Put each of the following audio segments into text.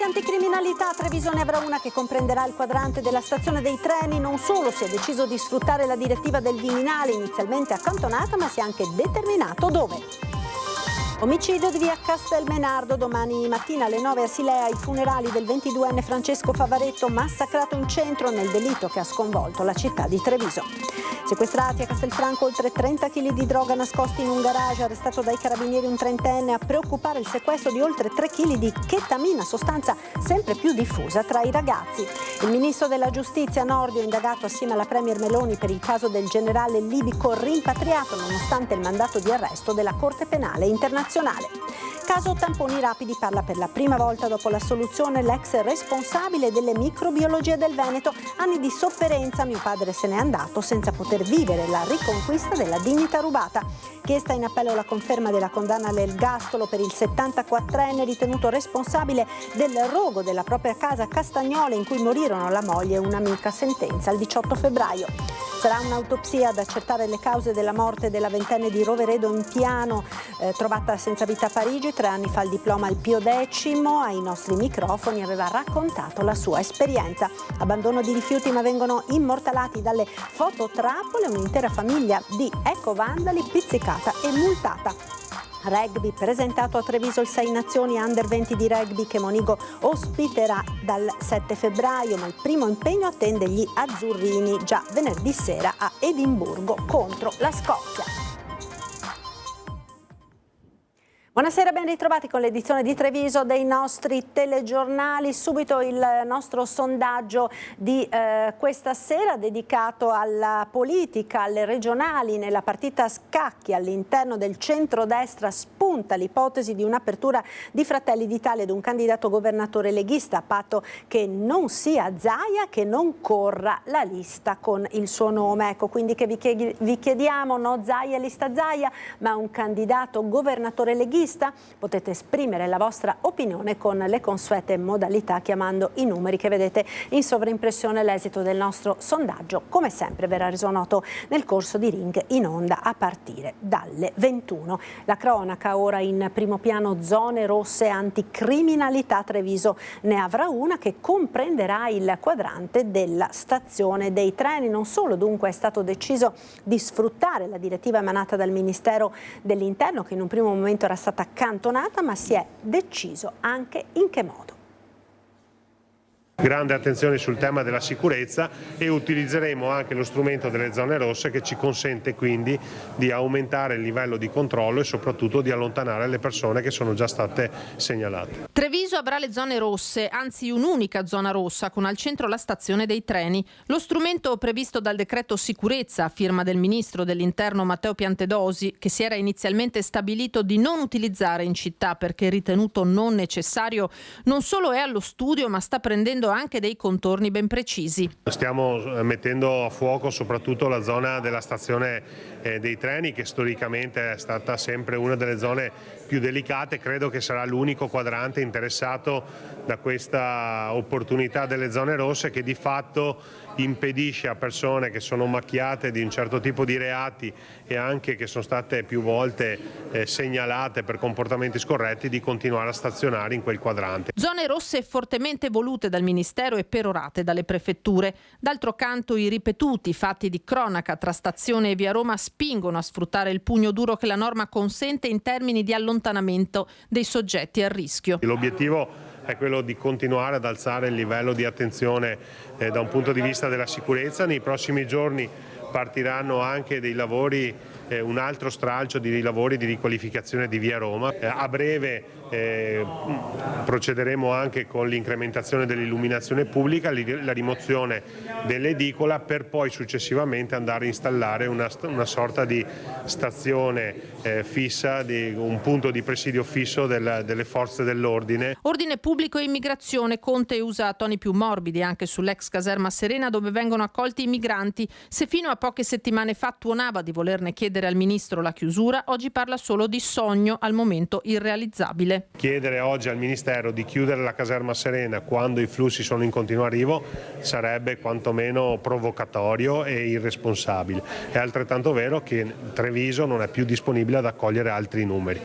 anticriminalità, Treviso ne avrà una che comprenderà il quadrante della stazione dei treni. Non solo si è deciso di sfruttare la direttiva del Viminale, inizialmente accantonata, ma si è anche determinato dove. Omicidio di via Castelmenardo, domani mattina alle 9 a Silea, i funerali del 22enne Francesco Favaretto, massacrato in centro nel delitto che ha sconvolto la città di Treviso. Sequestrati a Castelfranco oltre 30 kg di droga nascosti in un garage, arrestato dai carabinieri un trentenne. A preoccupare il sequestro di oltre 3 kg di chetamina, sostanza sempre più diffusa tra i ragazzi. Il ministro della giustizia Nordio, indagato assieme alla premier Meloni per il caso del generale libico rimpatriato nonostante il mandato di arresto della Corte Penale Internazionale. Caso tamponi rapidi, parla per la prima volta dopo l'assoluzione l'ex responsabile delle microbiologie del Veneto. Anni di sofferenza, mio padre se n'è andato senza poter vivere la riconquista della dignità rubata. Chiesta in appello la conferma della condanna all'ergastolo per il 74enne ritenuto responsabile del rogo della propria casa a Castagnole in cui morirono la moglie e un'amica. Sentenza il 18 febbraio. Sarà un'autopsia ad accertare le cause della morte della ventenne di Roveredo in Piano, trovata senza vita a Parigi. 3 anni fa il diploma al Pio X, ai nostri microfoni aveva raccontato la sua esperienza. Abbandono di rifiuti, ma vengono immortalati dalle fototrappole un'intera famiglia di ecovandali pizzicata e multata. Rugby, presentato a Treviso il 6 Nazioni Under 20 di rugby che Monigo ospiterà dal 7 febbraio, ma il primo impegno attende gli azzurrini già venerdì sera a Edimburgo contro la Scozia. Buonasera, ben ritrovati con l'edizione di Treviso dei nostri telegiornali. Subito il nostro sondaggio di questa sera dedicato alla politica, alle regionali. Nella partita a scacchi all'interno del centrodestra spunta l'ipotesi di un'apertura di Fratelli d'Italia ad un candidato governatore leghista, a patto che non sia Zaia, che non corra la lista con il suo nome. Ecco quindi che vi chiediamo, no Zaia, lista Zaia, ma un candidato governatore leghista. Potete esprimere la vostra opinione con le consuete modalità chiamando i numeri che vedete in sovraimpressione. L'esito del nostro sondaggio come sempre verrà reso noto nel corso di Ring in onda a partire dalle 21. La cronaca ora in primo piano, zone rosse anticriminalità. Treviso ne avrà una che comprenderà il quadrante della stazione dei treni. Non solo dunque è stato deciso di sfruttare la direttiva emanata dal Ministero dell'Interno, che in un primo momento era stata accantonata, ma si è deciso anche in che modo. Grande attenzione sul tema della sicurezza e utilizzeremo anche lo strumento delle zone rosse che ci consente quindi di aumentare il livello di controllo e soprattutto di allontanare le persone che sono già state segnalate. Treviso avrà le zone rosse, anzi un'unica zona rossa con al centro la stazione dei treni. Lo strumento previsto dal decreto sicurezza a firma del ministro dell'Interno Matteo Piantedosi, che si era inizialmente stabilito di non utilizzare in città perché ritenuto non necessario, non solo è allo studio ma sta prendendo anche dei contorni ben precisi. Stiamo mettendo a fuoco soprattutto la zona della stazione dei treni, che storicamente è stata sempre una delle zone più delicate. Credo che sarà l'unico quadrante interessato da questa opportunità delle zone rosse, che di fatto impedisce a persone che sono macchiate di un certo tipo di reati e anche che sono state più volte segnalate per comportamenti scorretti di continuare a stazionare in quel quadrante. Zone rosse fortemente volute dal Ministero e perorate dalle prefetture. D'altro canto i ripetuti fatti di cronaca tra stazione e via Roma spingono a sfruttare il pugno duro che la norma consente in termini di allontanamento dei soggetti a rischio. L'obiettivo è quello di continuare ad alzare il livello di attenzione da un punto di vista della sicurezza. Nei prossimi giorni partiranno anche dei lavori, un altro stralcio di lavori di riqualificazione di via Roma. A breve procederemo anche con l'incrementazione dell'illuminazione pubblica, la rimozione dell'edicola, per poi successivamente andare a installare una sorta di stazione fissa, un punto di presidio fisso delle forze dell'ordine. Ordine pubblico e immigrazione. Conte usa toni più morbidi anche sull'ex caserma Serena, dove vengono accolti i migranti. Se fino a poche settimane fa tuonava di volerne chiedere al ministro la chiusura, oggi parla solo di sogno al momento irrealizzabile. Chiedere oggi al Ministero di chiudere la caserma Serena quando i flussi sono in continuo arrivo sarebbe quantomeno provocatorio e irresponsabile. È altrettanto vero che Treviso non è più disponibile ad accogliere altri numeri.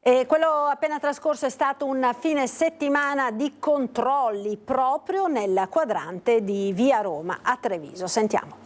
E quello appena trascorso è stato un fine settimana di controlli proprio nel quadrante di Via Roma a Treviso. Sentiamo.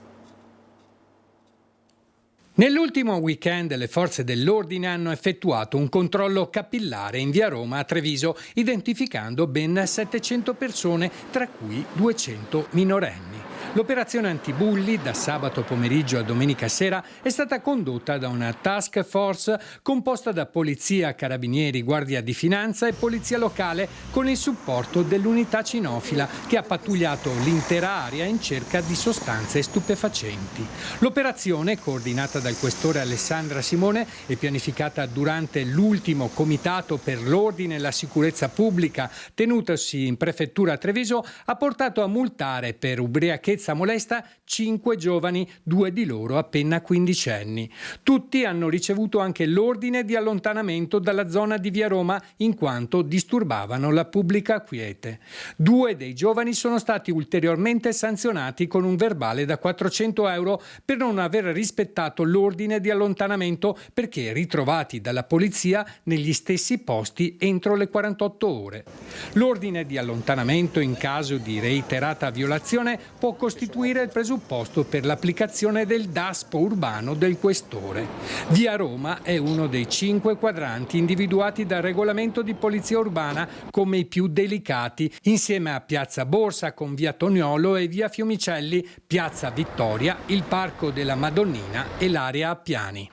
Nell'ultimo weekend le forze dell'ordine hanno effettuato un controllo capillare in Via Roma a Treviso, identificando ben 700 persone, tra cui 200 minorenni. L'operazione antibulli, da sabato pomeriggio a domenica sera, è stata condotta da una task force composta da polizia, carabinieri, guardia di finanza e polizia locale, con il supporto dell'unità cinofila che ha pattugliato l'intera area in cerca di sostanze stupefacenti. L'operazione, coordinata dal questore Alessandra Simone e pianificata durante l'ultimo comitato per l'ordine e la sicurezza pubblica tenutosi in prefettura a Treviso, ha portato a multare per ubriachezza molesta 5 giovani, 2 di loro appena quindicenni. Tutti hanno ricevuto anche l'ordine di allontanamento dalla zona di Via Roma in quanto disturbavano la pubblica quiete. 2 dei giovani sono stati ulteriormente sanzionati con un verbale da 400 euro per non aver rispettato l'ordine di allontanamento, perché ritrovati dalla polizia negli stessi posti entro le 48 ore. L'ordine di allontanamento in caso di reiterata violazione può costituire il presupposto per l'applicazione del DASPO urbano del questore. Via Roma è uno dei 5 quadranti individuati dal regolamento di polizia urbana come i più delicati, insieme a Piazza Borsa con Via Toniolo e Via Fiumicelli, Piazza Vittoria, il Parco della Madonnina e l'area Appiani.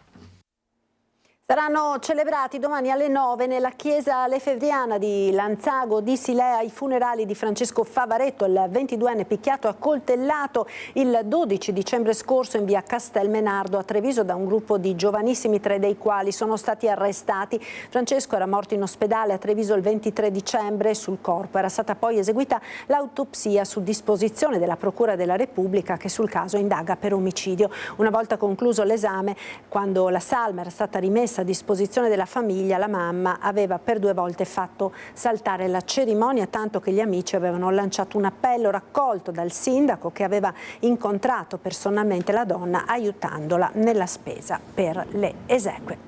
Saranno celebrati domani alle 9 nella chiesa lefebvriana di Lanzago di Silea i funerali di Francesco Favaretto, il 22enne picchiato a coltellato il 12 dicembre scorso in via Castelmenardo a Treviso da un gruppo di giovanissimi, 3 dei quali sono stati arrestati. Francesco era morto in ospedale a Treviso il 23 dicembre. Sul corpo era stata poi eseguita l'autopsia su disposizione della Procura della Repubblica, che sul caso indaga per omicidio. Una volta concluso l'esame, quando la salma era stata rimessa a disposizione della famiglia, la mamma aveva per 2 volte fatto saltare la cerimonia, tanto che gli amici avevano lanciato un appello raccolto dal sindaco, che aveva incontrato personalmente la donna aiutandola nella spesa per le esequie.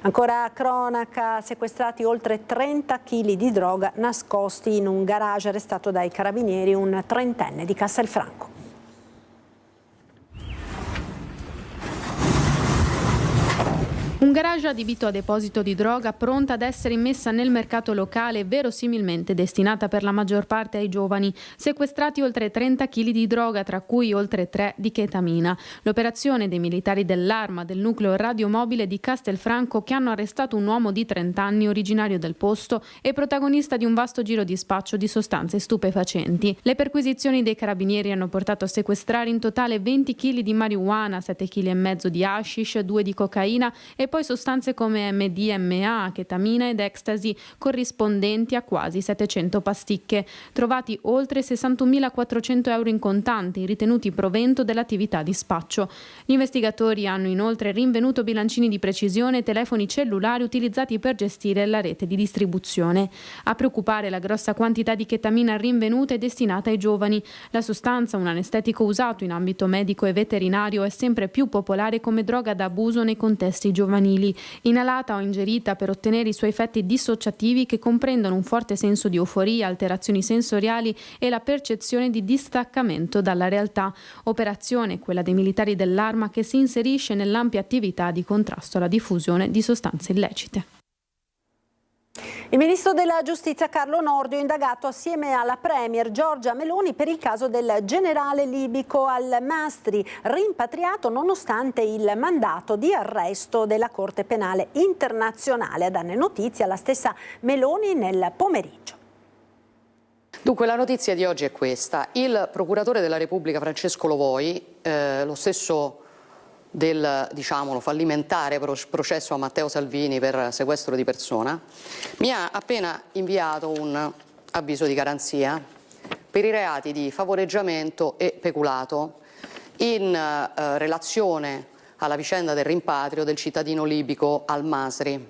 Ancora cronaca, sequestrati oltre 30 kg di droga nascosti in un garage, arrestato dai carabinieri un 30enne di Castelfranco. Un garage adibito a deposito di droga pronta ad essere immessa nel mercato locale, verosimilmente destinata per la maggior parte ai giovani. Sequestrati oltre 30 kg di droga, tra cui oltre 3 di chetamina. L'operazione dei militari dell'Arma del nucleo radiomobile di Castelfranco, che hanno arrestato un uomo di 30 anni originario del posto e protagonista di un vasto giro di spaccio di sostanze stupefacenti. Le perquisizioni dei carabinieri hanno portato a sequestrare in totale 20 kg di marijuana, 7,5 kg di hashish, 2 di cocaina e poi sostanze come MDMA, chetamina ed ecstasy, corrispondenti a quasi 700 pasticche. Trovati oltre 61.400 euro in contanti, ritenuti provento dell'attività di spaccio. Gli investigatori hanno inoltre rinvenuto bilancini di precisione e telefoni cellulari utilizzati per gestire la rete di distribuzione. A preoccupare la grossa quantità di chetamina rinvenuta è destinata ai giovani. La sostanza, un anestetico usato in ambito medico e veterinario, è sempre più popolare come droga d'abuso nei contesti giovanili, inalata o ingerita per ottenere i suoi effetti dissociativi, che comprendono un forte senso di euforia, alterazioni sensoriali e la percezione di distaccamento dalla realtà. Operazione, quella dei militari dell'Arma, che si inserisce nell'ampia attività di contrasto alla diffusione di sostanze illecite. Il ministro della Giustizia Carlo Nordio è indagato assieme alla premier Giorgia Meloni per il caso del generale libico Al-Mastri, rimpatriato nonostante il mandato di arresto della Corte Penale Internazionale. A darne notizia la stessa Meloni nel pomeriggio. Dunque, la notizia di oggi è questa. Il procuratore della Repubblica Francesco Lovoi, lo stesso del, diciamolo, fallimentare processo a Matteo Salvini per sequestro di persona, mi ha appena inviato un avviso di garanzia per i reati di favoreggiamento e peculato in relazione alla vicenda del rimpatrio del cittadino libico Al-Masri.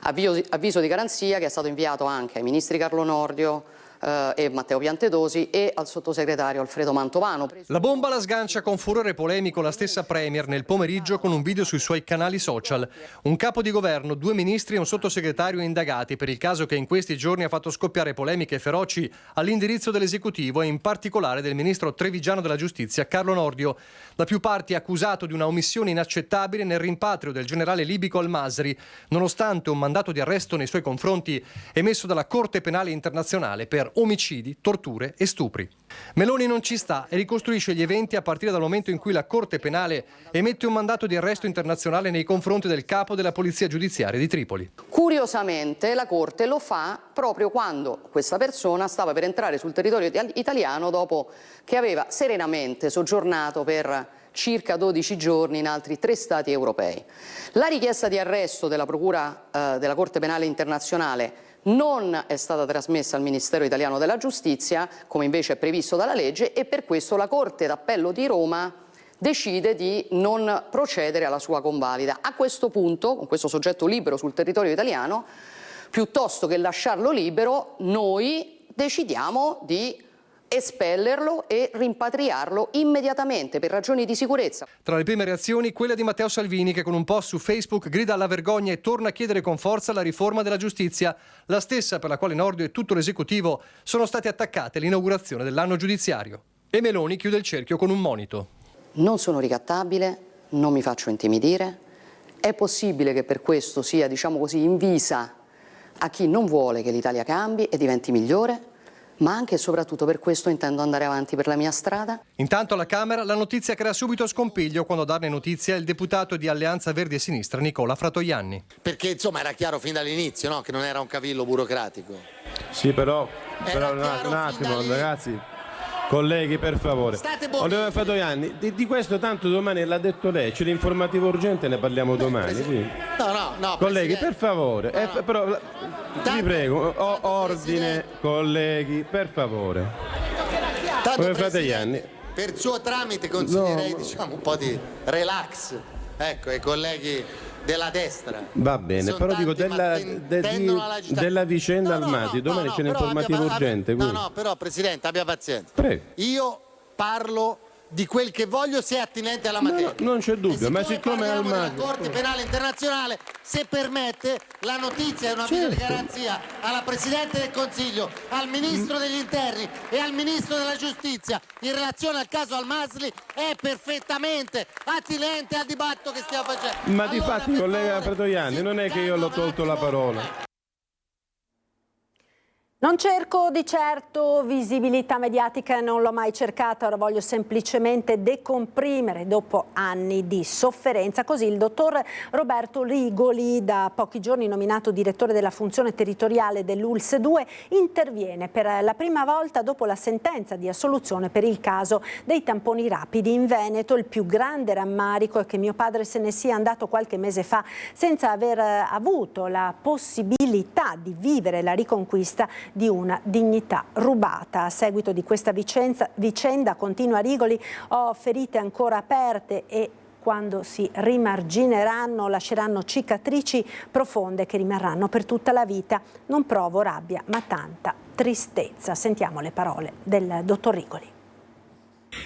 Avviso di garanzia che è stato inviato anche ai ministri Carlo Nordio, e Matteo Piantedosi e al sottosegretario Alfredo Mantovano. La bomba la sgancia con furore polemico la stessa Premier nel pomeriggio con un video sui suoi canali social. Un capo di governo, 2 ministri e un sottosegretario indagati per il caso che in questi giorni ha fatto scoppiare polemiche feroci all'indirizzo dell'esecutivo e in particolare del ministro trevigiano della giustizia Carlo Nordio. Da più parti accusato di una omissione inaccettabile nel rimpatrio del generale libico al-Masri, nonostante un mandato di arresto nei suoi confronti emesso dalla Corte Penale Internazionale per omicidi, torture e stupri. Meloni non ci sta e ricostruisce gli eventi a partire dal momento in cui la Corte Penale emette un mandato di arresto internazionale nei confronti del capo della Polizia Giudiziaria di Tripoli. Curiosamente la Corte lo fa proprio quando questa persona stava per entrare sul territorio italiano dopo che aveva serenamente soggiornato per circa 12 giorni in altri 3 stati europei. La richiesta di arresto della Procura della Corte Penale Internazionale non è stata trasmessa al Ministero italiano della Giustizia, come invece è previsto dalla legge, e per questo la Corte d'Appello di Roma decide di non procedere alla sua convalida. A questo punto, con questo soggetto libero sul territorio italiano, piuttosto che lasciarlo libero, noi decidiamo di espellerlo e rimpatriarlo immediatamente per ragioni di sicurezza. Tra le prime reazioni, quella di Matteo Salvini, che con un post su Facebook grida alla vergogna e torna a chiedere con forza la riforma della giustizia, la stessa per la quale Nordio e tutto l'esecutivo sono stati attaccati all'inaugurazione dell'anno giudiziario. E Meloni chiude il cerchio con un monito. Non sono ricattabile, non mi faccio intimidire. È possibile che per questo sia, diciamo così, invisa a chi non vuole che l'Italia cambi e diventi migliore, ma anche e soprattutto per questo intendo andare avanti per la mia strada. Intanto alla Camera la notizia crea subito scompiglio quando a darne notizia è il deputato di Alleanza Verdi e Sinistra Nicola Fratoianni. Perché insomma era chiaro fin dall'inizio, no? Che non era un cavillo burocratico. Sì, però un attimo ragazzi, colleghi, per favore. Onorevole Fratoianni, di questo tanto domani l'ha detto lei, c'è l'informativa urgente, ne parliamo domani. Sì. No, colleghi, Presidente. per favore, No. però vi prego, ordine, colleghi, per favore. Tanto, Fratoianni, per suo tramite consiglierei diciamo un po' di relax, ecco, ai colleghi della destra. va bene, Sono però dico tanti, della vicenda Almati, domani c'è l'informativa urgente. Però Presidente abbia pazienza. Prego. Io parlo di quel che voglio se è attinente alla materia. Non c'è dubbio, ma siccome Almati... La Corte Penale Internazionale, se permette, la notizia è un avviso di garanzia alla Presidente del Consiglio, al Ministro degli Interni e al Ministro della Giustizia in relazione al caso Al-Masri è perfettamente attinente al dibattito che stiamo facendo. Ma di fatti, collega Fratoianni, non è che io l'ho tolto la parola. Non cerco di certo visibilità mediatica, non l'ho mai cercata, ora voglio semplicemente decomprimere dopo anni di sofferenza. Così il dottor Roberto Rigoli, da pochi giorni nominato direttore della funzione territoriale dell'ULSS 2, interviene per la prima volta dopo la sentenza di assoluzione per il caso dei tamponi rapidi in Veneto. Il più grande rammarico è che mio padre se ne sia andato qualche mese fa senza aver avuto la possibilità di vivere la riconquista di una dignità rubata. A seguito di questa vicenda, continua Rigoli, ho ferite ancora aperte e quando si rimargineranno lasceranno cicatrici profonde che rimarranno per tutta la vita. Non provo rabbia, ma tanta tristezza. Sentiamo le parole del dottor Rigoli.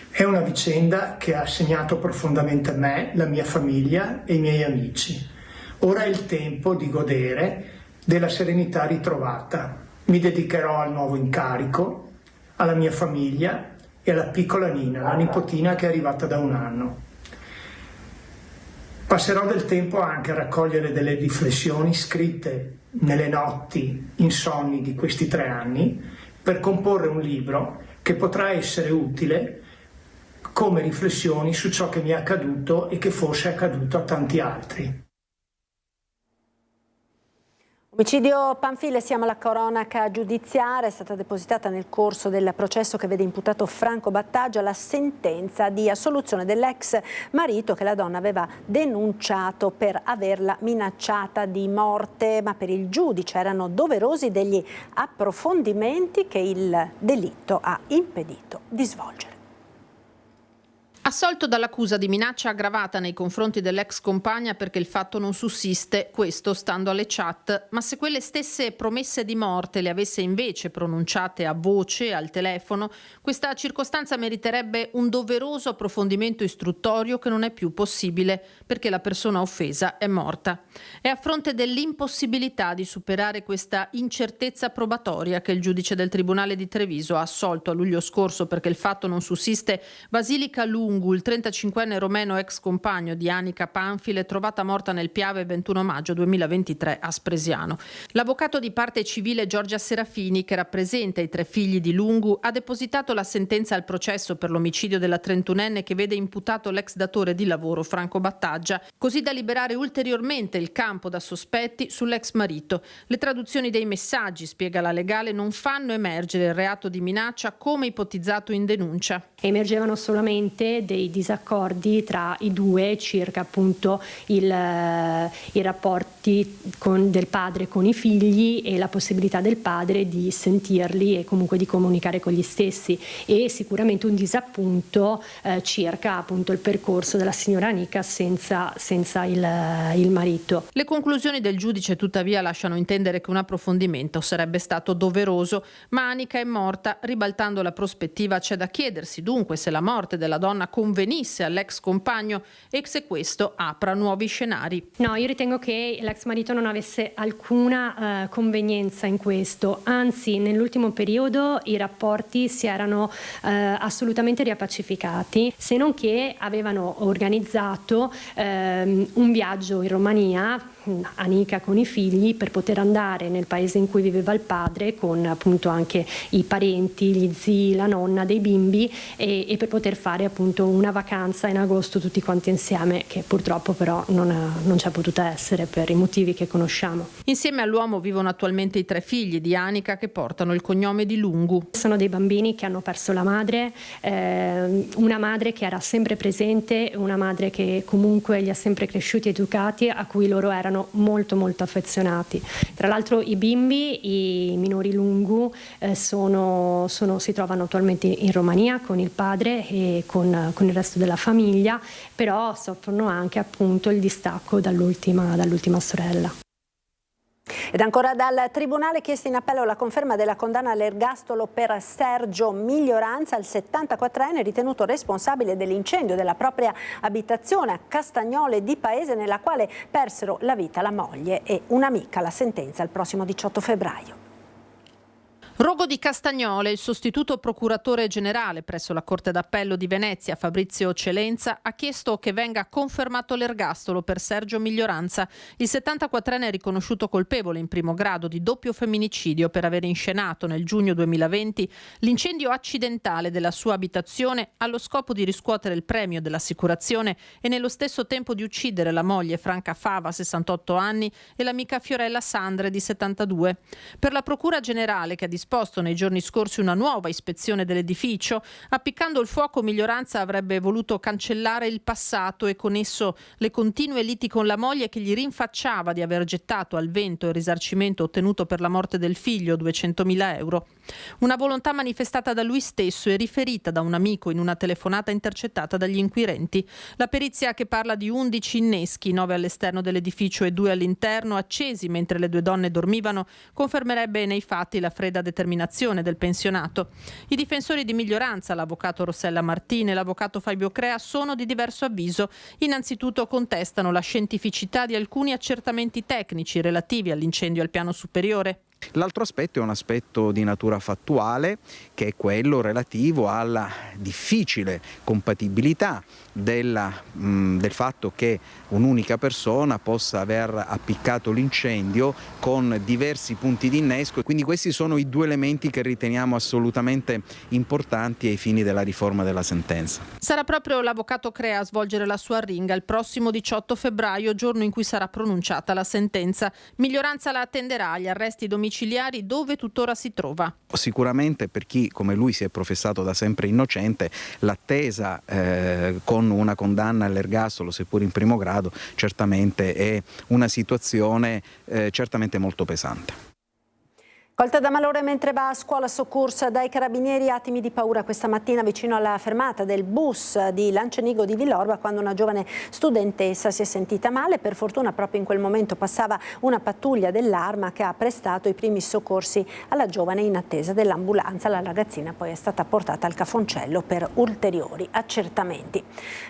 È una vicenda che ha segnato profondamente me, la mia famiglia e i miei amici. Ora è il tempo di godere della serenità ritrovata. Mi dedicherò al nuovo incarico, alla mia famiglia e alla piccola Nina, la nipotina che è arrivata da 1 anno. Passerò del tempo anche a raccogliere delle riflessioni scritte nelle notti insonni di questi 3 anni per comporre un libro che potrà essere utile come riflessioni su ciò che mi è accaduto e che forse è accaduto a tanti altri. Omicidio Panfile, siamo alla cronaca giudiziaria, è stata depositata nel corso del processo che vede imputato Franco Battaglia la sentenza di assoluzione dell'ex marito che la donna aveva denunciato per averla minacciata di morte, ma per il giudice erano doverosi degli approfondimenti che il delitto ha impedito di svolgere. Assolto dall'accusa di minaccia aggravata nei confronti dell'ex compagna perché il fatto non sussiste, questo stando alle chat, ma se quelle stesse promesse di morte le avesse invece pronunciate a voce, al telefono, questa circostanza meriterebbe un doveroso approfondimento istruttorio che non è più possibile perché la persona offesa è morta. È a fronte dell'impossibilità di superare questa incertezza probatoria che il giudice del Tribunale di Treviso ha assolto a luglio scorso perché il fatto non sussiste Basilica Lungu, il 35enne romeno ex compagno di Anica Panfile, trovata morta nel Piave il 21 maggio 2023 a Spresiano. L'avvocato di parte civile Giorgia Serafini, che rappresenta i 3 figli di Lungu, ha depositato la sentenza al processo per l'omicidio della 31enne che vede imputato l'ex datore di lavoro Franco Battaggia, così da liberare ulteriormente il campo da sospetti sull'ex marito. Le traduzioni dei messaggi, spiega la legale, non fanno emergere il reato di minaccia come ipotizzato in denuncia. Emergevano solamente dei disaccordi tra i due circa appunto i rapporti del padre con i figli e la possibilità del padre di sentirli e comunque di comunicare con gli stessi, e sicuramente un disappunto circa appunto il percorso della signora Anica senza il marito. Le conclusioni del giudice tuttavia lasciano intendere che un approfondimento sarebbe stato doveroso, ma Anica è morta. Ribaltando la prospettiva, c'è da chiedersi dunque se la morte della donna convenisse all'ex compagno e se questo apra nuovi scenari. No, io ritengo che l'ex marito non avesse alcuna convenienza in questo, anzi nell'ultimo periodo i rapporti si erano assolutamente riappacificati, se non che avevano organizzato un viaggio in Romania, Anica con i figli, per poter andare nel paese in cui viveva il padre con appunto anche i parenti, gli zii, la nonna dei bimbi e per poter fare appunto una vacanza in agosto tutti quanti insieme, che purtroppo però non c'è potuta essere per i motivi che conosciamo. Insieme all'uomo vivono attualmente i 3 figli di Anica che portano il cognome di Lungu. Sono dei bambini che hanno perso la madre, una madre che era sempre presente, una madre che comunque li ha sempre cresciuti ed educati, a cui loro erano molto molto affezionati. Tra l'altro i bimbi, i minori Lungu, si trovano attualmente in Romania con il padre e con il resto della famiglia, però soffrono anche appunto il distacco dall'ultima sorella. Ed ancora dal Tribunale chiesta in appello la conferma della condanna all'ergastolo per Sergio Miglioranza, il 74enne ritenuto responsabile dell'incendio della propria abitazione a Castagnole di Paese, nella quale persero la vita la moglie e un'amica. La sentenza il prossimo 18 febbraio. Rogo di Castagnole, il sostituto procuratore generale presso la Corte d'Appello di Venezia, Fabrizio Celenza, ha chiesto che venga confermato l'ergastolo per Sergio Miglioranza. Il 74enne è riconosciuto colpevole in primo grado di doppio femminicidio per aver inscenato nel giugno 2020 l'incendio accidentale della sua abitazione allo scopo di riscuotere il premio dell'assicurazione e nello stesso tempo di uccidere la moglie Franca Fava, 68 anni, e l'amica Fiorella Sandre, di 72. Per la Procura Generale, che ha disposto nei giorni scorsi una nuova ispezione dell'edificio, appiccando il fuoco Miglioranza avrebbe voluto cancellare il passato e con esso le continue liti con la moglie, che gli rinfacciava di aver gettato al vento il risarcimento ottenuto per la morte del figlio, 200.000 euro. Una volontà manifestata da lui stesso e riferita da un amico in una telefonata intercettata dagli inquirenti. La perizia, che parla di 11 inneschi, 9 all'esterno dell'edificio e 2 all'interno, accesi mentre le 2 donne dormivano, confermerebbe nei fatti la fredda determinazione del pensionato. I difensori di Miglioranza, l'avvocato Rossella Martini e l'avvocato Fabio Crea, sono di diverso avviso. Innanzitutto contestano la scientificità di alcuni accertamenti tecnici relativi all'incendio al piano superiore. L'altro aspetto è un aspetto di natura fattuale, che è quello relativo alla difficile compatibilità del fatto che un'unica persona possa aver appiccato l'incendio con diversi punti di innesco. Quindi questi sono i 2 elementi che riteniamo assolutamente importanti ai fini della riforma della sentenza. Sarà proprio l'avvocato Crea a svolgere la sua arringa il prossimo 18 febbraio, giorno in cui sarà pronunciata la sentenza. Miglioranza la attenderà agli arresti domiciliari, dove tuttora si trova. Sicuramente per chi come lui si è professato da sempre innocente, l'attesa con una condanna all'ergastolo, seppur in primo grado, certamente è una situazione certamente molto pesante. Colta da malore mentre va a scuola, soccorsa dai carabinieri. Attimi di paura questa mattina vicino alla fermata del bus di Lancenigo di Villorba, quando una giovane studentessa si è sentita male. Per fortuna proprio in quel momento passava una pattuglia dell'Arma che ha prestato i primi soccorsi alla giovane in attesa dell'ambulanza. La ragazzina poi è stata portata al Cafoncello per ulteriori accertamenti.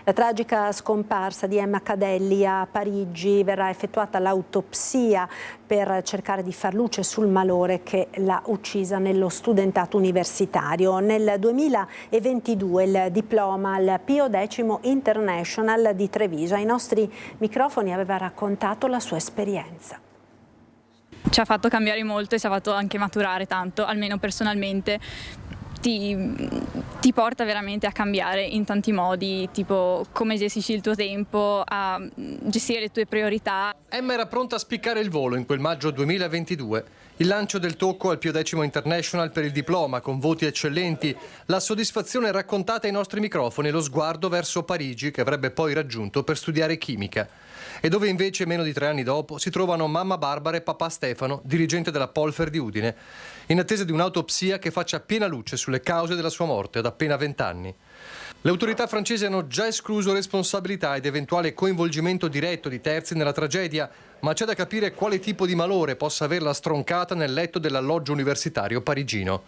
La tragica scomparsa di Emma Cadelli a Parigi: verrà effettuata l'autopsia per cercare di far luce sul malore che l'ha uccisa nello studentato universitario. Nel 2022 il diploma al Pio X International di Treviso. Ai nostri microfoni aveva raccontato la sua esperienza. Ci ha fatto cambiare molto e ci ha fatto anche maturare tanto, almeno personalmente. Ti porta veramente a cambiare in tanti modi, tipo come gestisci il tuo tempo, a gestire le tue priorità. Emma era pronta a spiccare il volo in quel maggio 2022. Il lancio del tocco al Pio X International per il diploma con voti eccellenti, la soddisfazione raccontata ai nostri microfoni e lo sguardo verso Parigi, che avrebbe poi raggiunto per studiare chimica. E dove invece meno di 3 anni dopo si trovano mamma Barbara e papà Stefano, dirigente della Polfer di Udine, in attesa di un'autopsia che faccia piena luce sulle cause della sua morte ad appena 20 anni. Le autorità francesi hanno già escluso responsabilità ed eventuale coinvolgimento diretto di terzi nella tragedia, ma c'è da capire quale tipo di malore possa averla stroncata nel letto dell'alloggio universitario parigino.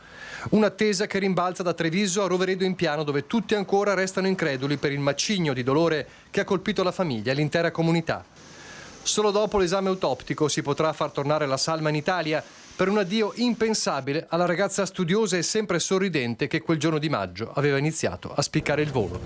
Un'attesa che rimbalza da Treviso a Roveredo in Piano, dove tutti ancora restano increduli per il macigno di dolore che ha colpito la famiglia e l'intera comunità. Solo dopo l'esame autoptico si potrà far tornare la salma in Italia per un addio impensabile alla ragazza studiosa e sempre sorridente che quel giorno di maggio aveva iniziato a spiccare il volo.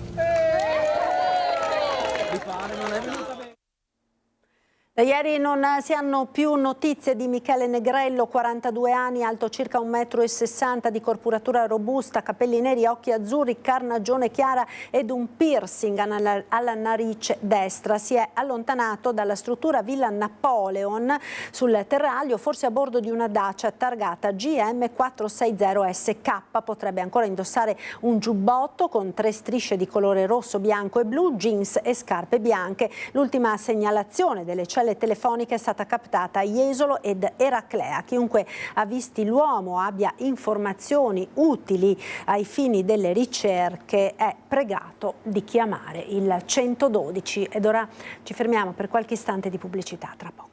Da ieri non si hanno più notizie di Michele Negrello, 42 anni, alto circa 1,60 m, di corporatura robusta, capelli neri, occhi azzurri, carnagione chiara ed un piercing alla narice destra. Si è allontanato dalla struttura Villa Napoleon sul Terraglio, forse a bordo di una Dacia targata GM460SK. Potrebbe ancora indossare un giubbotto con 3 strisce di colore rosso, bianco e blu, jeans e scarpe bianche. L'ultima segnalazione delle celle telefoniche è stata captata a Jesolo ed Eraclea. Chiunque ha visti l'uomo, abbia informazioni utili ai fini delle ricerche, è pregato di chiamare il 112. Ed ora ci fermiamo per qualche istante di pubblicità, tra poco.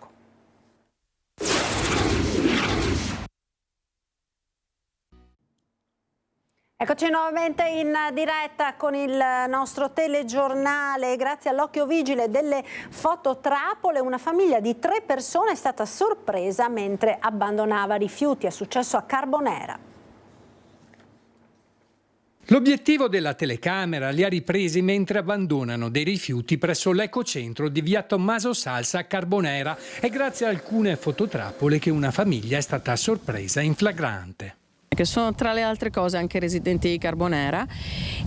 Eccoci nuovamente in diretta con il nostro telegiornale. Grazie all'occhio vigile delle fototrappole, una famiglia di 3 persone è stata sorpresa mentre abbandonava rifiuti. È successo a Carbonera. L'obiettivo della telecamera li ha ripresi mentre abbandonano dei rifiuti presso l'ecocentro di via Tommaso Salsa a Carbonera. È grazie a alcune fototrappole che una famiglia è stata sorpresa in flagrante. Che sono tra le altre cose anche residenti di Carbonera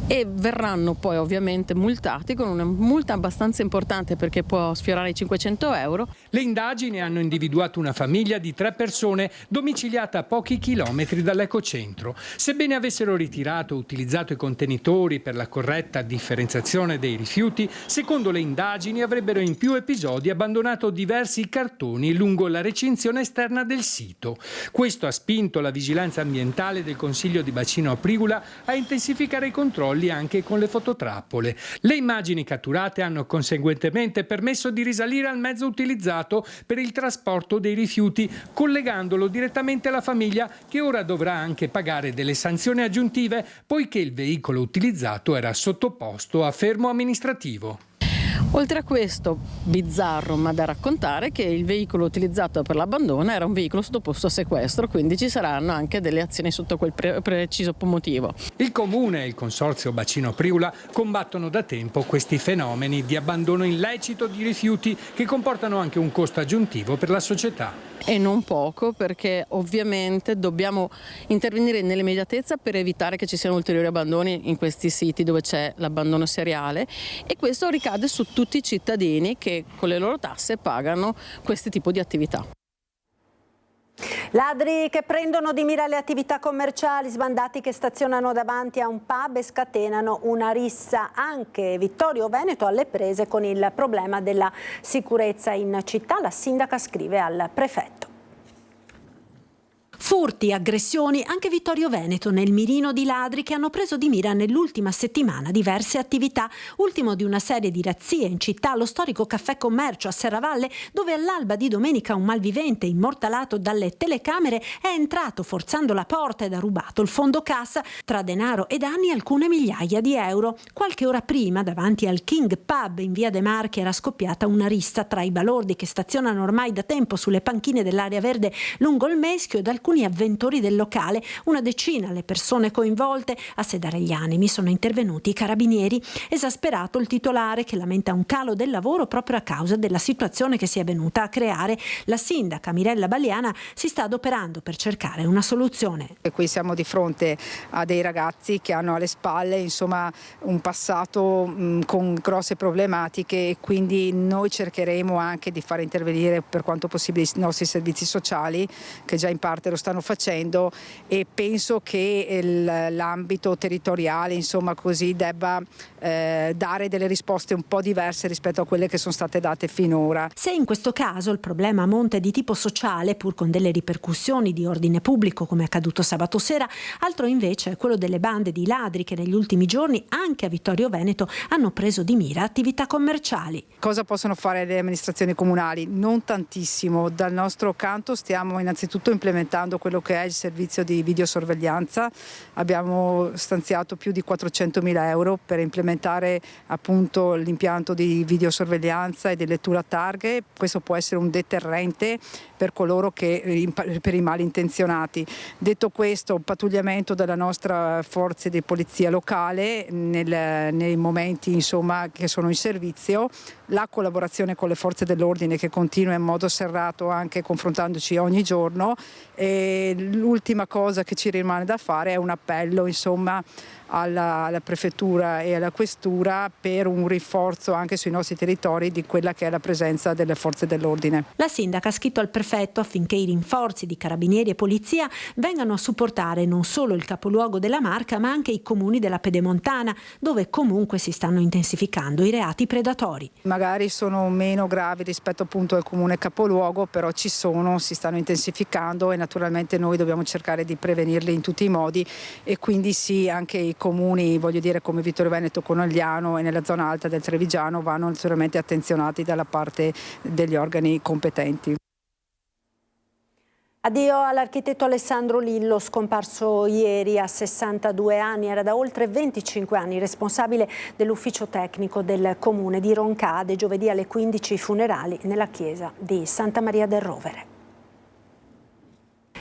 e verranno poi ovviamente multati con una multa abbastanza importante perché può sfiorare i 500 euro. Le indagini hanno individuato una famiglia di 3 persone domiciliata a pochi chilometri dall'ecocentro. Sebbene avessero ritirato e utilizzato i contenitori per la corretta differenziazione dei rifiuti, secondo le indagini avrebbero in più episodi abbandonato diversi cartoni lungo la recinzione esterna del sito. Questo ha spinto la vigilanza ambientale del Consiglio di Bacino Aprigula a intensificare i controlli anche con le fototrappole. Le immagini catturate hanno conseguentemente permesso di risalire al mezzo utilizzato per il trasporto dei rifiuti, collegandolo direttamente alla famiglia, che ora dovrà anche pagare delle sanzioni aggiuntive poiché il veicolo utilizzato era sottoposto a fermo amministrativo. Oltre a questo, bizzarro ma da raccontare, che il veicolo utilizzato per l'abbandono era un veicolo sottoposto a sequestro, quindi ci saranno anche delle azioni sotto quel preciso motivo. Il Comune e il Consorzio Bacino Aprigula combattono da tempo questi fenomeni di abbandono illecito di rifiuti che comportano anche un costo aggiuntivo per la società. E non poco, perché ovviamente dobbiamo intervenire nell'immediatezza per evitare che ci siano ulteriori abbandoni in questi siti dove c'è l'abbandono seriale, e questo ricade su tutti i cittadini che con le loro tasse pagano questo tipo di attività. Ladri che prendono di mira le attività commerciali, sbandati che stazionano davanti a un pub e scatenano una rissa. Anche Vittorio Veneto alle prese con il problema della sicurezza in città. La sindaca scrive al prefetto. Furti, aggressioni, anche Vittorio Veneto nel mirino di ladri che hanno preso di mira nell'ultima settimana diverse attività. Ultimo di una serie di razzie in città, lo storico caffè commercio a Serravalle, dove all'alba di domenica un malvivente immortalato dalle telecamere è entrato forzando la porta ed ha rubato il fondo cassa, tra denaro e danni alcune migliaia di euro. Qualche ora prima, davanti al King Pub in via De Marchi, era scoppiata una rissa tra i balordi che stazionano ormai da tempo sulle panchine dell'area verde lungo il Meschio ed alcuni avventori del locale. Una decina le persone coinvolte. A sedare gli animi sono intervenuti i carabinieri. Esasperato il titolare, che lamenta un calo del lavoro proprio a causa della situazione che si è venuta a creare. La sindaca Mirella Baliana si sta adoperando per cercare una soluzione. E qui siamo di fronte a dei ragazzi che hanno alle spalle insomma un passato con grosse problematiche, e quindi noi cercheremo anche di fare intervenire per quanto possibile i nostri servizi sociali, che già in parte lo stanno facendo, e penso che l'ambito territoriale insomma così debba dare delle risposte un po' diverse rispetto a quelle che sono state date finora. Se in questo caso il problema a monte è di tipo sociale, pur con delle ripercussioni di ordine pubblico come è accaduto sabato sera, altro invece è quello delle bande di ladri che negli ultimi giorni anche a Vittorio Veneto hanno preso di mira attività commerciali. Cosa possono fare le amministrazioni comunali? Non tantissimo. Dal nostro canto stiamo innanzitutto implementando quello che è il servizio di videosorveglianza. Abbiamo stanziato più di 400.000 euro per implementare appunto l'impianto di videosorveglianza e di lettura targhe. Questo può essere un deterrente per coloro che per i malintenzionati. Detto questo, pattugliamento della nostra forze di polizia locale nei momenti insomma che sono in servizio, la collaborazione con le forze dell'ordine che continua in modo serrato, anche confrontandoci ogni giorno. E l'ultima cosa che ci rimane da fare è un appello insomma alla prefettura e alla questura per un rinforzo anche sui nostri territori di quella che è la presenza delle forze dell'ordine. La sindaca ha scritto al prefetto affinché i rinforzi di carabinieri e polizia vengano a supportare non solo il capoluogo della Marca ma anche i comuni della Pedemontana, dove comunque si stanno intensificando i reati predatori. Magari sono meno gravi rispetto appunto al comune capoluogo, però ci sono, si stanno intensificando e naturalmente noi dobbiamo cercare di prevenirli in tutti i modi, e quindi sì, anche i comuni, voglio dire, come Vittorio Veneto, Conegliano e nella zona alta del Trevigiano vanno naturalmente attenzionati dalla parte degli organi competenti. Addio all'architetto Alessandro Lillo, scomparso ieri a 62 anni, era da oltre 25 anni responsabile dell'ufficio tecnico del comune di Roncade. Giovedì alle 15 i funerali nella chiesa di Santa Maria del Rovere.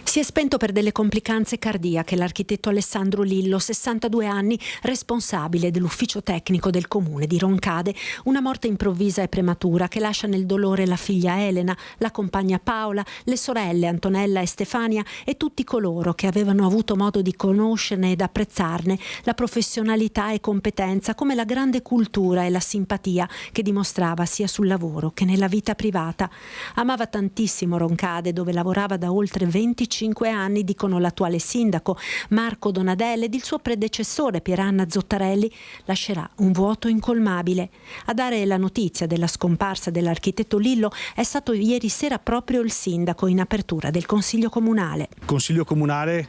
Si è spento per delle complicanze cardiache l'architetto Alessandro Lillo, 62 anni, responsabile dell'ufficio tecnico del comune di Roncade. Una morte improvvisa e prematura che lascia nel dolore la figlia Elena, la compagna Paola, le sorelle Antonella e Stefania e tutti coloro che avevano avuto modo di conoscerne ed apprezzarne la professionalità e competenza, come la grande cultura e la simpatia che dimostrava sia sul lavoro che nella vita privata. Amava tantissimo Roncade, dove lavorava da oltre 25 anni, dicono l'attuale sindaco Marco Donadelle ed il suo predecessore Pieranna Zottarelli. Lascerà un vuoto incolmabile. A dare la notizia della scomparsa dell'architetto Lillo è stato ieri sera proprio il sindaco in apertura del Consiglio Comunale. Consiglio Comunale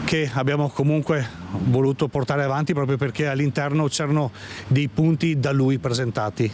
che abbiamo comunque voluto portare avanti proprio perché all'interno c'erano dei punti da lui presentati,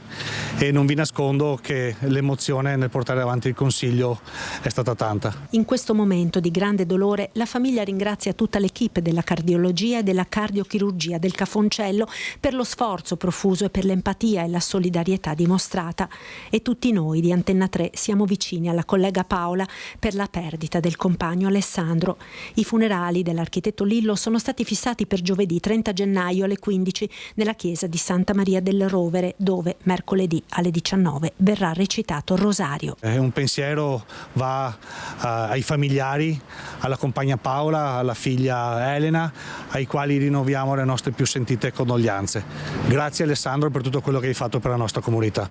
e non vi nascondo che l'emozione nel portare avanti il Consiglio è stata tanta. In questo momento di grande dolore la famiglia ringrazia tutta l'equipe della cardiologia e della cardiochirurgia del Cafoncello per lo sforzo profuso e per l'empatia e la solidarietà dimostrata, e tutti noi di Antenna 3 siamo vicini alla collega Paola per la perdita del compagno Alessandro. I funerali dell'architetto Lillo sono stati fissati per giovedì 30 gennaio alle 15 nella chiesa di Santa Maria del Rovere, dove mercoledì alle 19 verrà recitato il rosario. Un pensiero va ai familiari, alla compagna Paola, alla figlia Elena, ai quali rinnoviamo le nostre più sentite condoglianze. Grazie Alessandro per tutto quello che hai fatto per la nostra comunità.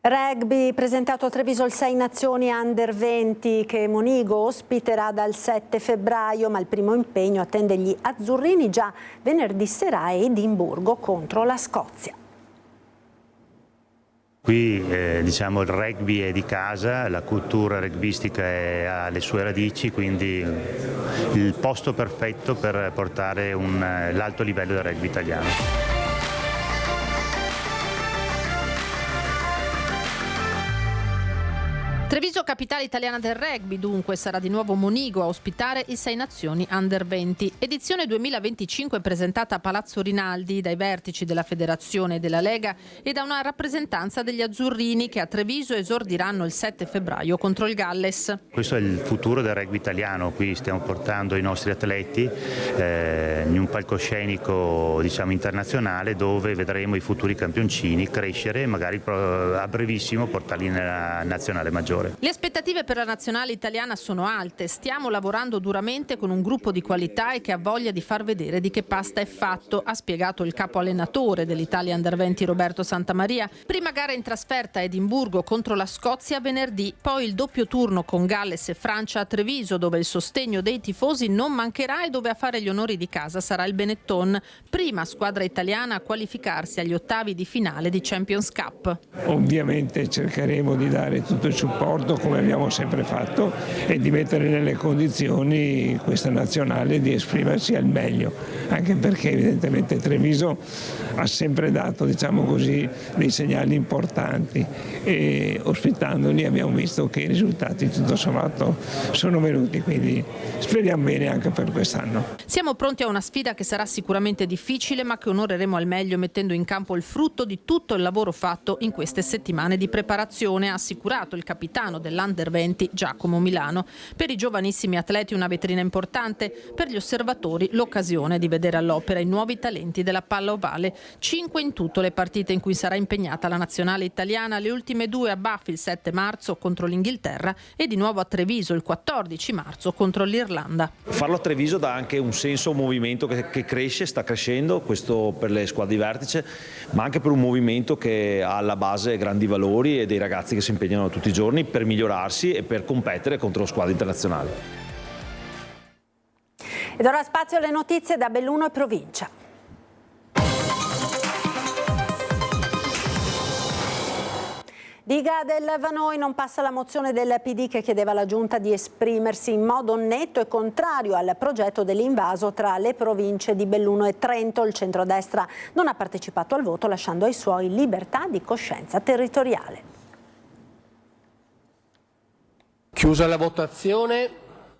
Rugby, presentato a Treviso il 6 Nazioni Under 20 che Monigo ospiterà dal 7 febbraio, ma il primo impegno attende gli azzurrini già venerdì sera a Edimburgo contro la Scozia. Qui diciamo il rugby è di casa, la cultura rugbistica ha le sue radici, quindi il posto perfetto per portare l'alto livello del rugby italiano. Treviso, capitale italiana del rugby, dunque sarà di nuovo Monigo a ospitare i 6 nazioni Under 20. Edizione 2025 presentata a Palazzo Rinaldi dai vertici della Federazione e della Lega e da una rappresentanza degli azzurrini che a Treviso esordiranno il 7 febbraio contro il Galles. Questo è il futuro del rugby italiano, qui stiamo portando i nostri atleti in un palcoscenico diciamo internazionale dove vedremo i futuri campioncini crescere e magari a brevissimo portarli nella nazionale maggiore. Le aspettative per la nazionale italiana sono alte, stiamo lavorando duramente con un gruppo di qualità e che ha voglia di far vedere di che pasta è fatto, ha spiegato il capo allenatore dell'Italia Under 20 Roberto Santamaria. Prima gara in trasferta a Edimburgo contro la Scozia venerdì, poi il doppio turno con Galles e Francia a Treviso dove il sostegno dei tifosi non mancherà e dove a fare gli onori di casa sarà il Benetton, prima squadra italiana a qualificarsi agli ottavi di finale di Champions Cup. Ovviamente cercheremo di dare tutto il supporto come abbiamo sempre fatto e di mettere nelle condizioni questa nazionale di esprimersi al meglio, anche perché evidentemente Treviso ha sempre dato, diciamo così, dei segnali importanti e ospitandoli abbiamo visto che i risultati tutto sommato sono venuti, quindi speriamo bene anche per quest'anno. Siamo pronti a una sfida che sarà sicuramente difficile ma che onoreremo al meglio mettendo in campo il frutto di tutto il lavoro fatto in queste settimane di preparazione, ha assicurato il capitano dell'Under 20 Giacomo Milano. Per i giovanissimi atleti una vetrina importante, per gli osservatori l'occasione di vedere all'opera i nuovi talenti della palla ovale. 5 in tutto le partite in cui sarà impegnata la nazionale italiana, le ultime 2 a Bath il 7 marzo contro l'Inghilterra e di nuovo a Treviso il 14 marzo contro l'Irlanda. Farlo a Treviso dà anche un senso, un movimento che cresce, sta crescendo, questo per le squadre di vertice, ma anche per un movimento che ha alla base grandi valori e dei ragazzi che si impegnano tutti i giorni per migliorarsi e per competere contro squadre internazionali. Ed ora spazio alle notizie da Belluno e provincia. Diga del Vanoi, non passa la mozione del PD che chiedeva alla Giunta di esprimersi in modo netto e contrario al progetto dell'invaso tra le province di Belluno e Trento. Il centrodestra non ha partecipato al voto lasciando ai suoi libertà di coscienza territoriale. Chiusa la votazione,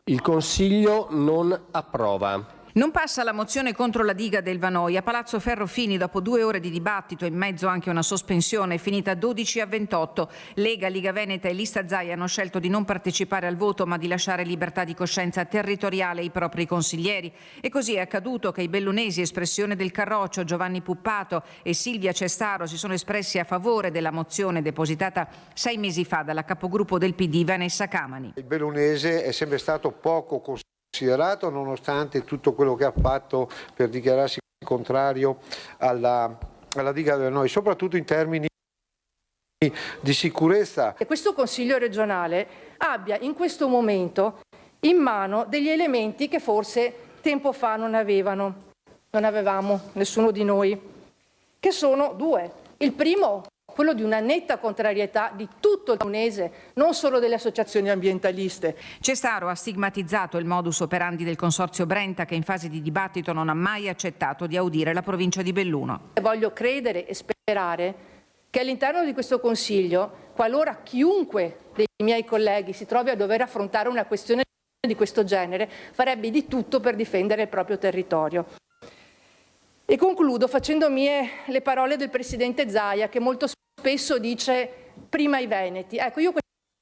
il Consiglio non approva. Non passa la mozione contro la diga del Vanoi. A Palazzo Ferrofini, dopo 2 ore di dibattito e in mezzo anche una sospensione, finita 12-28, Lega, Liga Veneta e Lista Zaia hanno scelto di non partecipare al voto ma di lasciare libertà di coscienza territoriale ai propri consiglieri. E così è accaduto che i bellunesi, espressione del Carroccio, Giovanni Puppato e Silvia Cestaro, si sono espressi a favore della mozione depositata 6 mesi fa dalla capogruppo del PD Vanessa Camani. Il bellunese è sempre stato poco considerato nonostante tutto quello che ha fatto per dichiararsi contrario alla diga del Vanoi, soprattutto in termini di sicurezza. E questo Consiglio regionale abbia in questo momento in mano degli elementi che forse tempo fa non avevamo nessuno di noi, che sono 2. Il primo, quello di una netta contrarietà di tutto il bellunese, non solo delle associazioni ambientaliste. Cestaro ha stigmatizzato il modus operandi del Consorzio Brenta che in fase di dibattito non ha mai accettato di audire la provincia di Belluno. Voglio credere e sperare che all'interno di questo Consiglio, qualora chiunque dei miei colleghi si trovi a dover affrontare una questione di questo genere, farebbe di tutto per difendere il proprio territorio. E concludo facendo mie le parole del Presidente Zaia, che molto spesso dice prima i veneti. Ecco, io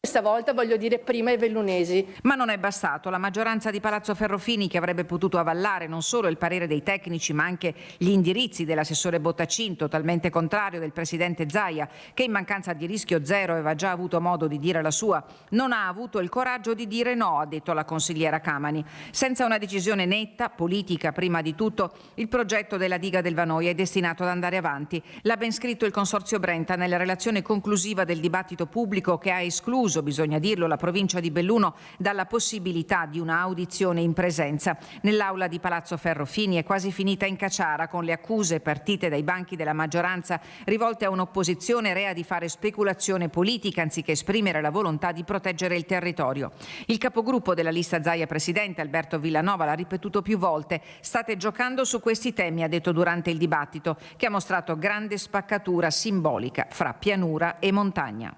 questa volta voglio dire prima i bellunesi. Ma non è bastato. La maggioranza di Palazzo Ferrofini, che avrebbe potuto avallare non solo il parere dei tecnici ma anche gli indirizzi dell'assessore Bottacin, totalmente contrario del presidente Zaia, che in mancanza di rischio zero aveva già avuto modo di dire la sua, non ha avuto il coraggio di dire no, ha detto la consigliera Camani. Senza una decisione netta, politica prima di tutto, il progetto della diga del Vanoi è destinato ad andare avanti. L'ha ben scritto il Consorzio Brenta nella relazione conclusiva del dibattito pubblico che ha escluso bisogna dirlo, la provincia di Belluno dalla possibilità di una audizione in presenza. Nell'aula di Palazzo Ferrofini è quasi finita in caciara, con le accuse partite dai banchi della maggioranza rivolte a un'opposizione rea di fare speculazione politica anziché esprimere la volontà di proteggere il territorio. Il capogruppo della lista Zaia Presidente, Alberto Villanova, l'ha ripetuto più volte: state giocando su questi temi, ha detto durante il dibattito, che ha mostrato grande spaccatura simbolica fra pianura e montagna.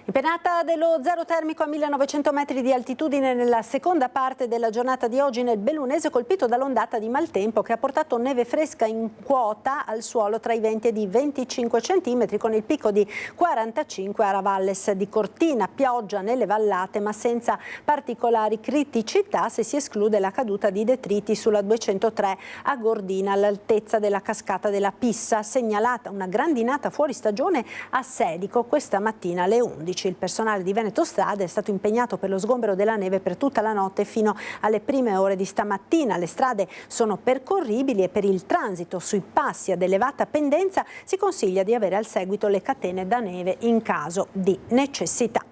Impennata dello zero termico a 1900 metri di altitudine nella seconda parte della giornata di oggi nel Bellunese, colpito dall'ondata di maltempo che ha portato neve fresca in quota al suolo tra i 20 ed i 25 cm, con il picco di 45 a Ravalles di Cortina. Pioggia nelle vallate ma senza particolari criticità, se si esclude la caduta di detriti sulla 203 a Gordina all'altezza della cascata della Pissa. Segnalata una grandinata fuori stagione a Sedico questa mattina alle 11. Il personale di Veneto Strade è stato impegnato per lo sgombero della neve per tutta la notte fino alle prime ore di stamattina. Le strade sono percorribili e per il transito sui passi ad elevata pendenza si consiglia di avere al seguito le catene da neve in caso di necessità.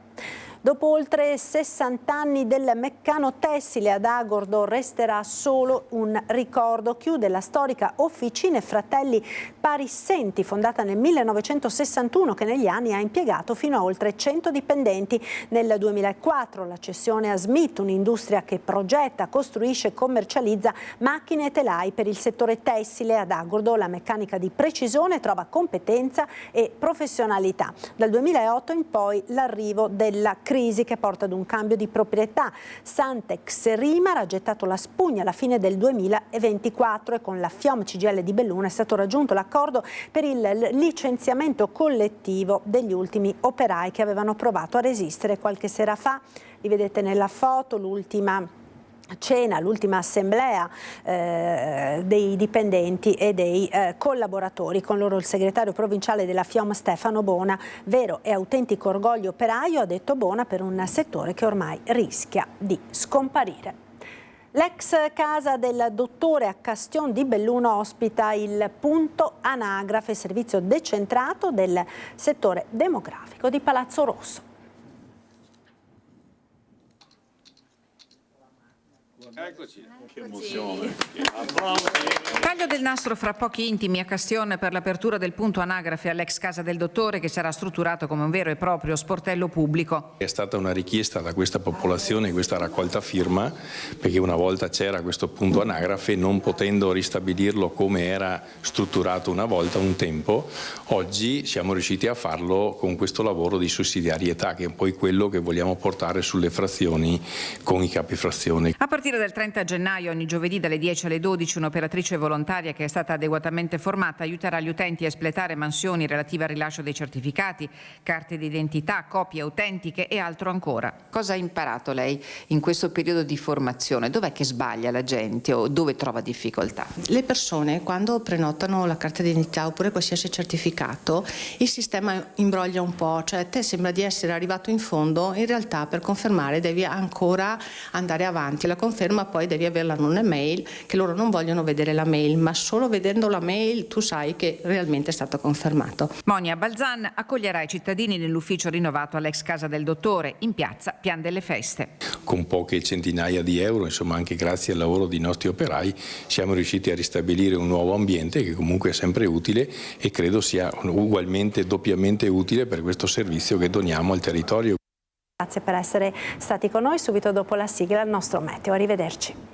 Dopo oltre 60 anni del Meccano Tessile ad Agordo resterà solo un ricordo. Chiude la storica Officine Fratelli Parissenti, fondata nel 1961, che negli anni ha impiegato fino a oltre 100 dipendenti. Nel 2004 la cessione a Smith, un'industria che progetta, costruisce e commercializza macchine e telai per il settore tessile. Ad Agordo la meccanica di precisione trova competenza e professionalità. Dal 2008 in poi l'arrivo della crisi che porta ad un cambio di proprietà. Santex Rimar ha gettato la spugna alla fine del 2024 e con la FIOM CGIL di Belluno è stato raggiunto l'accordo per il licenziamento collettivo degli ultimi operai che avevano provato a resistere qualche sera fa. Li vedete nella foto, l'ultima cena, l'ultima assemblea dei dipendenti e dei collaboratori, con loro il segretario provinciale della FIOM Stefano Bona. Vero e autentico orgoglio operaio, ha detto Bona, per un settore che ormai rischia di scomparire. L'ex casa del dottore a Castion di Belluno ospita il punto anagrafe, servizio decentrato del settore demografico di Palazzo Rosso. Eccoci, che emozione. Taglio del nastro fra pochi intimi a Castion per l'apertura del punto anagrafe all'ex casa del dottore, che sarà strutturato come un vero e proprio sportello pubblico. È stata una richiesta da questa popolazione, questa raccolta firma, perché una volta c'era questo punto anagrafe, non potendo ristabilirlo come era strutturato una volta, un tempo, oggi siamo riusciti a farlo con questo lavoro di sussidiarietà, che è poi quello che vogliamo portare sulle frazioni con i capi frazione. A partire dal 30 gennaio, ogni giovedì dalle 10 alle 12, un'operatrice volontaria che è stata adeguatamente formata aiuterà gli utenti a espletare mansioni relative al rilascio dei certificati, carte d'identità, copie autentiche e altro ancora. Cosa ha imparato lei in questo periodo di formazione? Dov'è che sbaglia la gente o dove trova difficoltà? Le persone quando prenotano la carta d'identità oppure qualsiasi certificato, il sistema imbroglia un po', cioè a te sembra di essere arrivato in fondo, in realtà per confermare devi ancora andare avanti. La conferma poi devi averla in un'email, che loro non vogliono vedere la mail, ma solo vedendo la mail tu sai che realmente è stato confermato. Monia Balzan accoglierà i cittadini nell'ufficio rinnovato all'ex casa del dottore in piazza Pian delle Feste. Con poche centinaia di euro, insomma anche grazie al lavoro di nostri operai, siamo riusciti a ristabilire un nuovo ambiente che comunque è sempre utile e credo sia ugualmente, doppiamente utile per questo servizio che doniamo al territorio. Grazie per essere stati con noi. Subito dopo la sigla il nostro meteo. Arrivederci.